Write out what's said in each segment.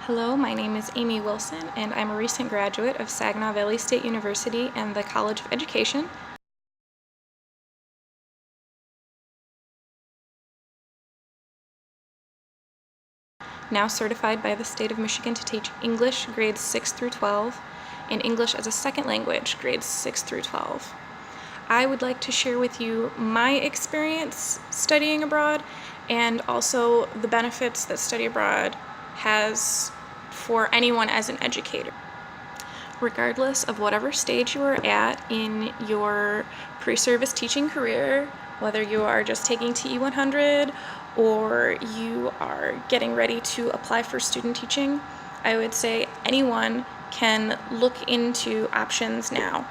Hello, my name is Amy Wilson, and I'm a recent graduate of Saginaw Valley State University and the College of Education. Now certified by the state of Michigan to teach English grades 6 through 12 and English as a second language grades 6 through 12. I would like to share with you my experience studying abroad and also the benefits that study abroad has for anyone as an educator. Regardless of whatever stage you are at in your pre-service teaching career, whether you are just taking TE 100 or you are getting ready to apply for student teaching, I would say anyone can look into options now.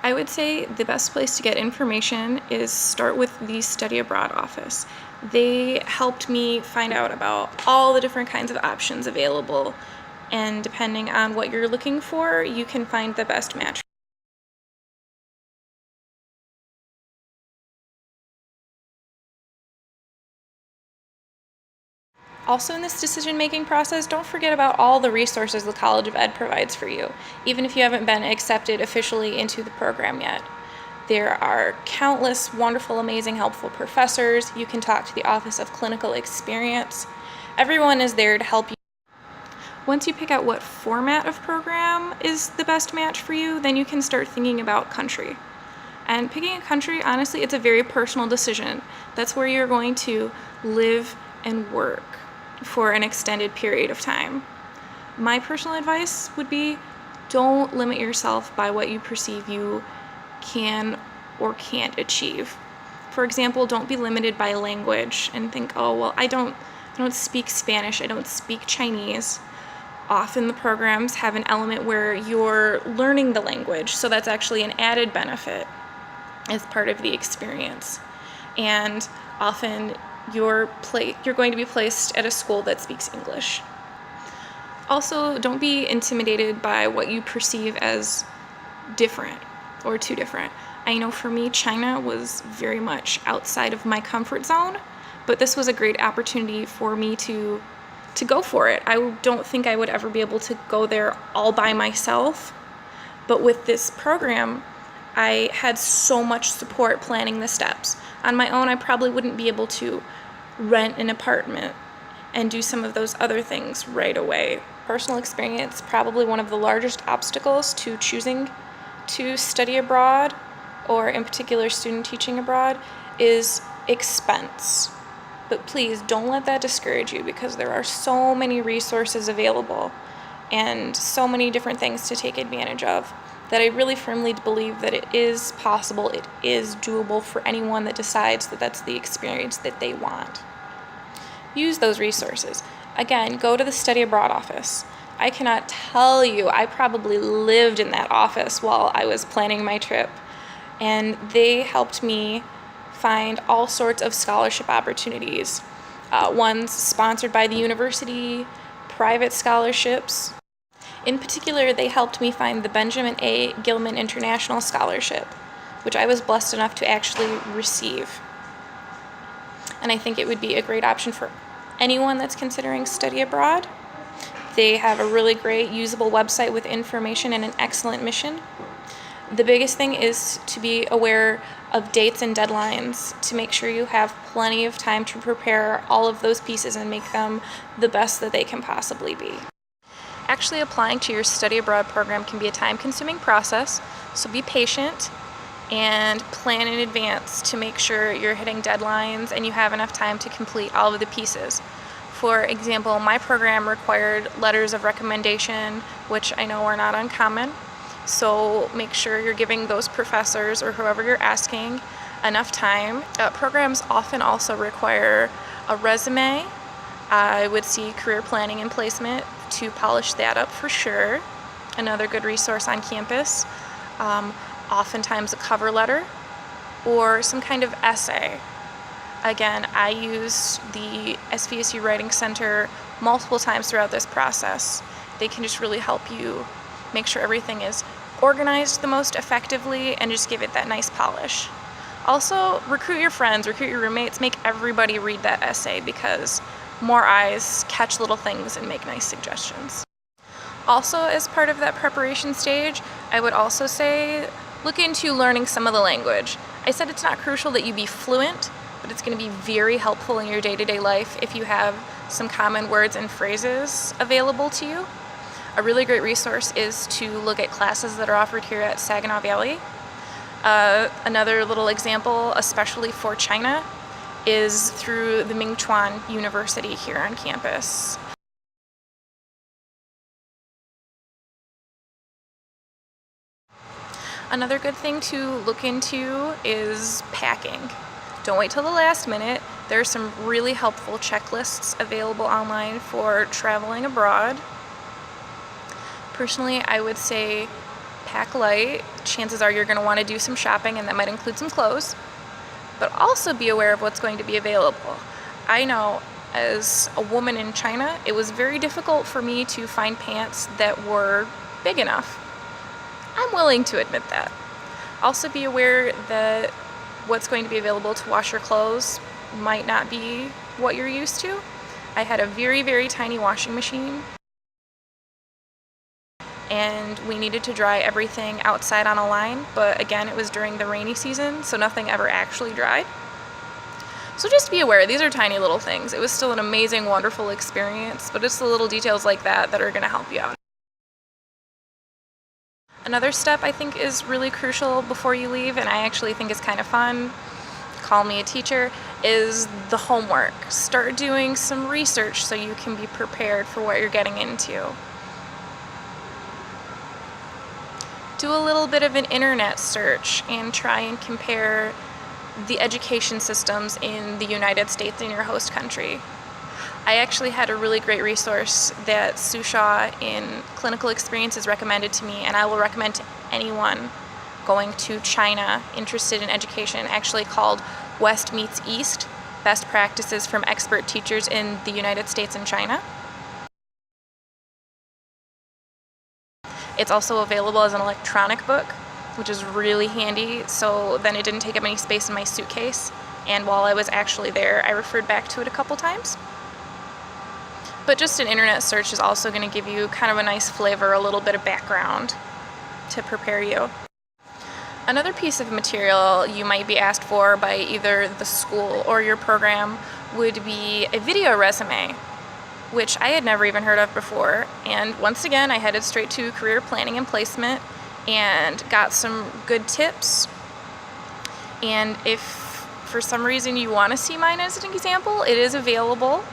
I would say the best place to get information is start with the Study Abroad office. They helped me find out about all the different kinds of options available, and depending on what you're looking for, you can find the best match. Also in this decision-making process, don't forget about all the resources the College of Ed provides for you, even if you haven't been accepted officially into the program yet. There are countless wonderful, amazing, helpful professors. You can talk to the Office of Clinical Experience. Everyone is there to help you. Once you pick out what format of program is the best match for you, then you can start thinking about country. And picking a country, honestly, it's a very personal decision. That's where you're going to live and work for an extended period of time. My personal advice would be, don't limit yourself by what you perceive you can or can't achieve. For example, don't be limited by language and think, oh, well, I don't speak Spanish, I don't speak Chinese. Often the programs have an element where you're learning the language, so that's actually an added benefit as part of the experience. And often you're going to be placed at a school that speaks English. Also, don't be intimidated by what you perceive as different or too different. I know for me, China was very much outside of my comfort zone, but this was a great opportunity for me to go for it. I don't think I would ever be able to go there all by myself, but with this program, I had so much support planning the steps. On my own, I probably wouldn't be able to rent an apartment and do some of those other things right away. Personal experience, probably one of the largest obstacles to choosing to study abroad, or in particular student teaching abroad, is expense. But please don't let that discourage you, because there are so many resources available and so many different things to take advantage of that I really firmly believe that it is possible, it is doable for anyone that decides that that's the experience that they want. Use those resources. Again, go to the Study Abroad office. I cannot tell you, I probably lived in that office while I was planning my trip, and they helped me find all sorts of scholarship opportunities. Ones sponsored by the university, private scholarships. In particular, they helped me find the Benjamin A. Gilman International Scholarship, which I was blessed enough to actually receive. And I think it would be a great option for anyone that's considering study abroad. They have a really great usable website with information and an excellent mission. The biggest thing is to be aware of dates and deadlines to make sure you have plenty of time to prepare all of those pieces and make them the best that they can possibly be. Actually, applying to your study abroad program can be a time-consuming process, so be patient and plan in advance to make sure you're hitting deadlines and you have enough time to complete all of the pieces. For example, my program required letters of recommendation, which I know are not uncommon, so make sure you're giving those professors or whoever you're asking enough time. Programs often also require a resume. I would see career planning and placement to polish that up for sure. Another good resource on campus. Oftentimes a cover letter or some kind of essay. Again, I used the SVSU Writing Center multiple times throughout this process. They can just really help you make sure everything is organized the most effectively and just give it that nice polish. Also, recruit your friends, recruit your roommates, make everybody read that essay, because more eyes catch little things and make nice suggestions. Also, as part of that preparation stage, I would also say look into learning some of the language. I said it's not crucial that you be fluent, but it's going to be very helpful in your day-to-day life if you have some common words and phrases available to you. A really great resource is to look at classes that are offered here at Saginaw Valley. Another little example, especially for China, is through the Mingchuan University here on campus. Another good thing to look into is packing. Don't wait till the last minute. There are some really helpful checklists available online for traveling abroad. Personally, I would say pack light. Chances are you're going to want to do some shopping, and that might include some clothes. But also be aware of what's going to be available. I know as a woman in China, it was very difficult for me to find pants that were big enough. I'm willing to admit that. Also be aware that what's going to be available to wash your clothes might not be what you're used to. I had a very, very tiny washing machine, and we needed to dry everything outside on a line, but again, it was during the rainy season, so nothing ever actually dried. So just be aware, these are tiny little things. It was still an amazing, wonderful experience, but it's the little details like that that are going to help you out. Another step I think is really crucial before you leave, and I actually think is kind of fun, call me a teacher, is the homework. Start doing some research so you can be prepared for what you're getting into. Do a little bit of an internet search and try and compare the education systems in the United States and your host country. I actually had a really great resource that Sue Shaw in Clinical Experiences recommended to me, and I will recommend to anyone going to China interested in education, actually called West Meets East, Best Practices from Expert Teachers in the United States and China. It's also available as an electronic book, which is really handy, so then it didn't take up any space in my suitcase, and while I was actually there, I referred back to it a couple times. But just an internet search is also going to give you kind of a nice flavor, a little bit of background to prepare you. Another piece of material you might be asked for by either the school or your program would be a video resume, which I had never even heard of before. And once again, I headed straight to career planning and placement and got some good tips. And if for some reason you want to see mine as an example, it is available.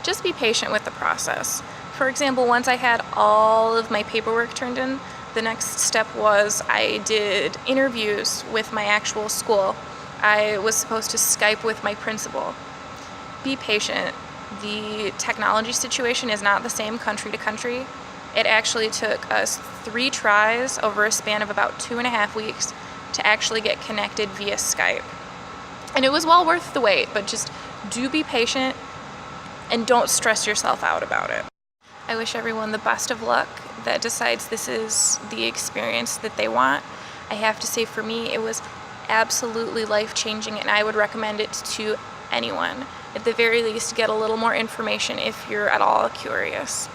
Just be patient with the process. For example, once I had all of my paperwork turned in, the next step was I did interviews with my actual school. I was supposed to Skype with my principal. Be patient. The technology situation is not the same country to country. It actually took us 3 tries over a span of about 2.5 weeks to actually get connected via Skype. And it was well worth the wait, but just do be patient and don't stress yourself out about it. I wish everyone the best of luck that decides this is the experience that they want. I have to say, for me, it was absolutely life-changing, and I would recommend it to anyone. At the very least, get a little more information if you're at all curious.